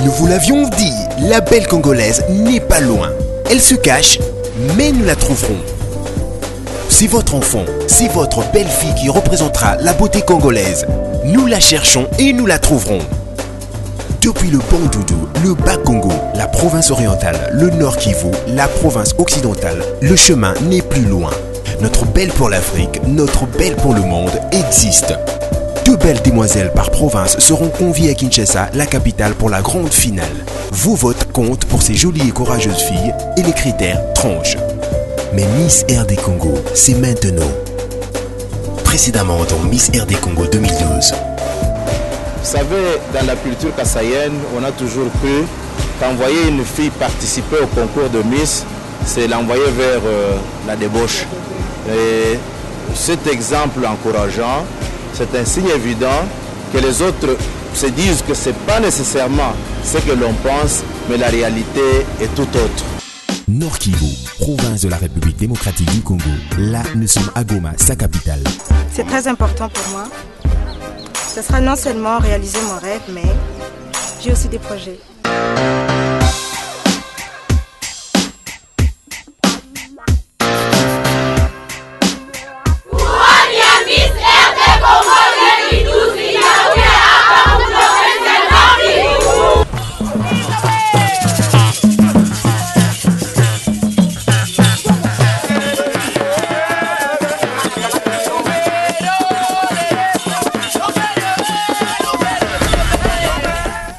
Nous vous l'avions dit, la belle Congolaise n'est pas loin. Elle se cache, mais nous la trouverons. C'est votre enfant, c'est votre belle-fille qui représentera la beauté congolaise. Nous la cherchons et nous la trouverons. Depuis le Bandundu, le Bas-Congo, la province orientale, le Nord Kivu, la province occidentale, le chemin n'est plus loin. Notre belle pour l'Afrique, notre belle pour le monde existe. 2 belles demoiselles par province seront conviées à Kinshasa, la capitale, pour la grande finale. Vos votes comptent pour ces jolies et courageuses filles et les critères tranchent. Mais Miss RD Congo, c'est maintenant. Précédemment dans Miss RD Congo 2012. Vous savez, dans la culture kassaïenne, on a toujours cru qu'envoyer une fille participer au concours de Miss, c'est l'envoyer vers la débauche. Et cet exemple encourageant, c'est un signe évident que les autres se disent que ce n'est pas nécessairement ce que l'on pense, mais la réalité est tout autre. Nord Kivu, province de la République démocratique du Congo. Là, nous sommes à Goma, sa capitale. C'est très important pour moi. Ce sera non seulement réaliser mon rêve, mais j'ai aussi des projets.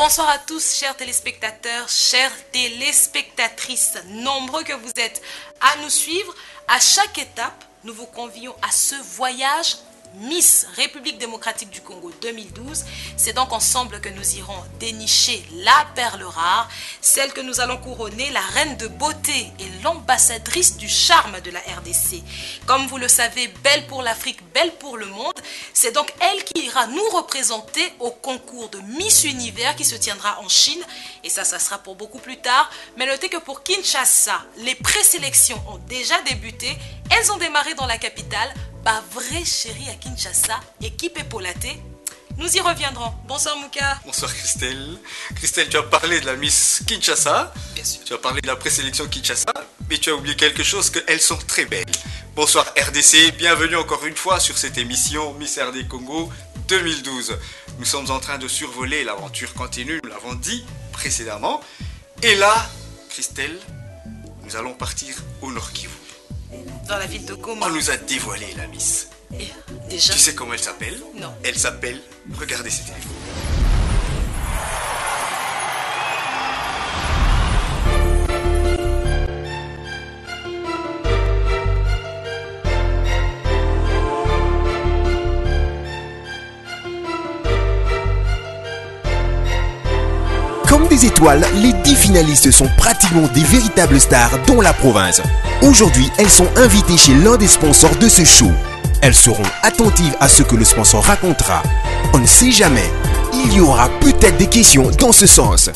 Bonsoir à tous, chers téléspectateurs, chères téléspectatrices, nombreux que vous êtes à nous suivre. À chaque étape, nous vous convions à ce voyage Miss République démocratique du Congo 2012. C'est donc ensemble que nous irons dénicher la perle rare, celle que nous allons couronner la reine de beauté et l'ambassadrice du charme de la RDC. Comme vous le savez, belle pour l'Afrique, belle pour le monde, c'est donc elle qui ira nous représenter au concours de Miss Univers qui se tiendra en Chine. Et ça sera pour beaucoup plus tard. Mais notez que pour Kinshasa, les présélections ont déjà débuté. Elles ont démarré dans la capitale. Bah vrai chérie à Kinshasa, équipe épaulatée. Nous y reviendrons. Bonsoir Mouka. Bonsoir Christelle. Christelle, tu as parlé de la Miss Kinshasa. Bien sûr. Tu as parlé de la présélection Kinshasa, mais tu as oublié quelque chose, qu'elles sont très belles. Bonsoir RDC, bienvenue encore une fois sur cette émission Miss RD Congo 2012. Nous sommes en train de survoler l'aventure continue, nous l'avons dit précédemment. Et là, Christelle, nous allons partir au Nord Kivu. Dans la ville de Goma. On nous a dévoilé la Miss. Et déjà. Tu sais comment elle s'appelle? Non. Elle s'appelle, regardez ses téléphones. Comme des étoiles, les 10 finalistes sont pratiquement des véritables stars dans la province. Aujourd'hui, elles sont invitées chez l'un des sponsors de ce show. Elles seront attentives à ce que le sponsor racontera. On ne sait jamais, il y aura peut-être des questions dans ce sens.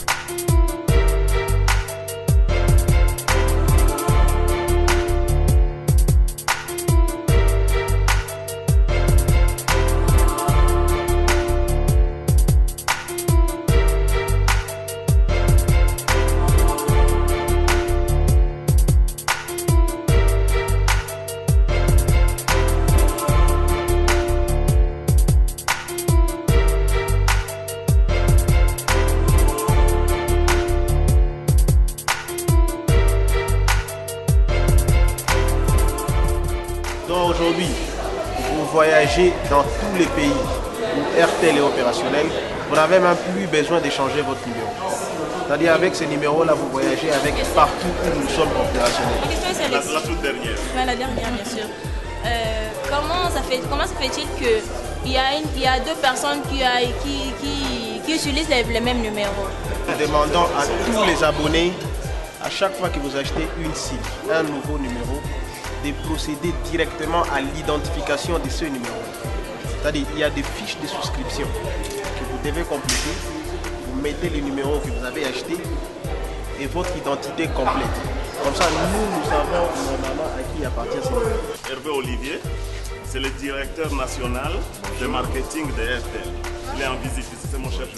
Aujourd'hui, vous voyagez dans tous les pays où RTL est opérationnel, vous n'avez même plus besoin d'échanger votre numéro. C'est-à-dire avec ce numéro-là, vous voyagez avec partout où nous sommes opérationnels. La toute dernière. Ouais, la dernière, bien sûr. Comment ça fait-il qu'il y a 2 personnes qui utilisent les mêmes numéros? Nous demandons à tous les abonnés, à chaque fois que vous achetez une SIM, un nouveau numéro, de procéder directement à l'identification de ce numéro. C'est-à-dire il y a des fiches de souscription que vous devez compléter. Vous mettez le numéro que vous avez acheté et votre identité complète. Comme ça, nous savons normalement à qui appartient ce numéro. Hervé Olivier, c'est le directeur national de marketing de RTL. Il est en visite ici, c'est mon chef.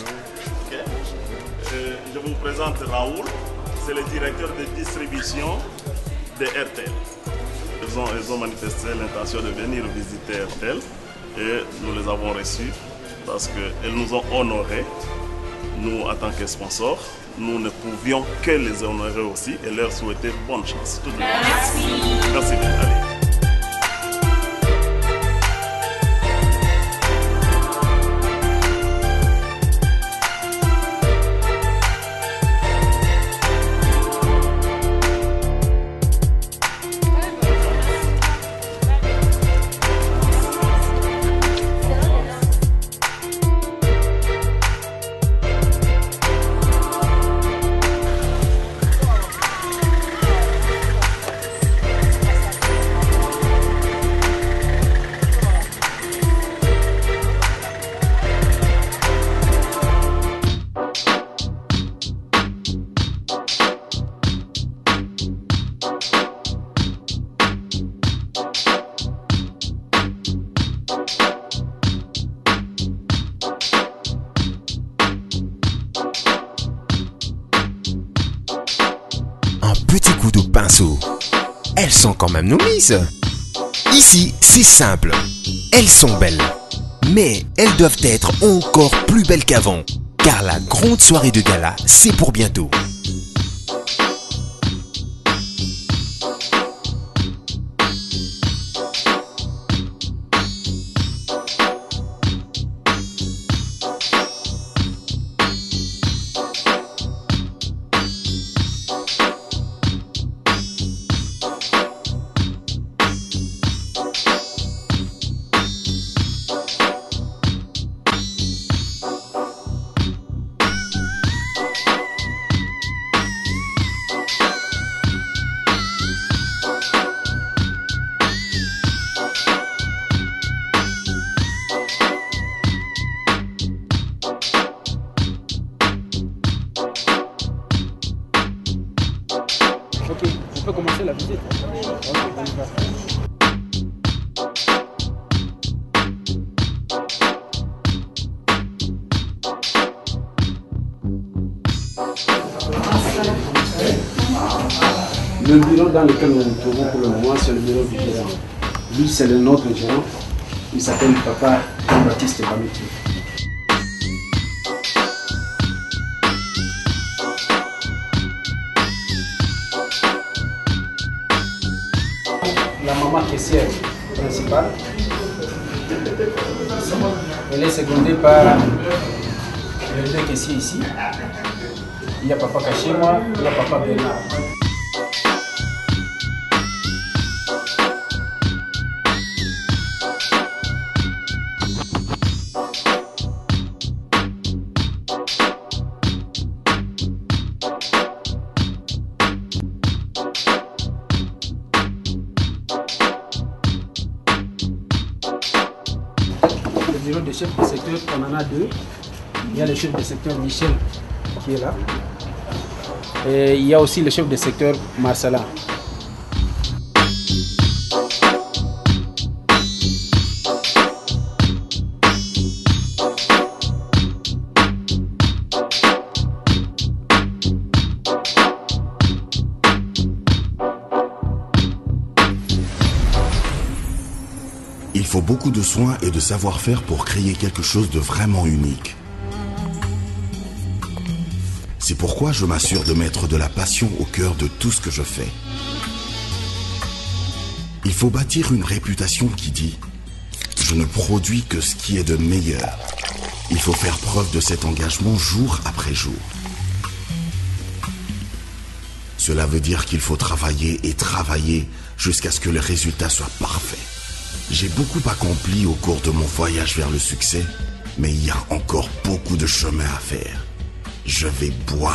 Okay. Je vous présente Raoul, c'est le directeur de distribution de RTL. Ils ont manifesté l'intention de venir visiter RTL et nous les avons reçus parce qu'elles nous ont honorés. Nous, en tant que sponsors, nous ne pouvions que les honorer aussi et leur souhaiter bonne chance. Merci. Merci bien. Allez. Petit coup de pinceau. Elles sont quand même nos Miss. Ici, c'est simple. Elles sont belles. Mais elles doivent être encore plus belles qu'avant. Car la grande soirée de gala, c'est pour bientôt. Ok, on peut commencer la visite. Ok, on y va. Le bureau dans lequel nous nous trouvons pour le moment, c'est le bureau du gérant. Lui, c'est le notre gérant. Il s'appelle Papa Jean-Baptiste Bamiti. La maman caissière principale, elle est secondée par les deux caissiers ici. Il y a Papa Cachez-moi, il y a Papa Bernard. Le bureau de chef de secteur, on en a deux. Il y a le chef de secteur Michel qui est là. Et il y a aussi le chef de secteur Marcela. Il faut beaucoup de soins et de savoir-faire pour créer quelque chose de vraiment unique. C'est pourquoi je m'assure de mettre de la passion au cœur de tout ce que je fais. Il faut bâtir une réputation qui dit « Je ne produis que ce qui est de meilleur ». Il faut faire preuve de cet engagement jour après jour. Cela veut dire qu'il faut travailler et travailler jusqu'à ce que le résultat soit parfait. J'ai beaucoup accompli au cours de mon voyage vers le succès, mais il y a encore beaucoup de chemin à faire. Je vais boire.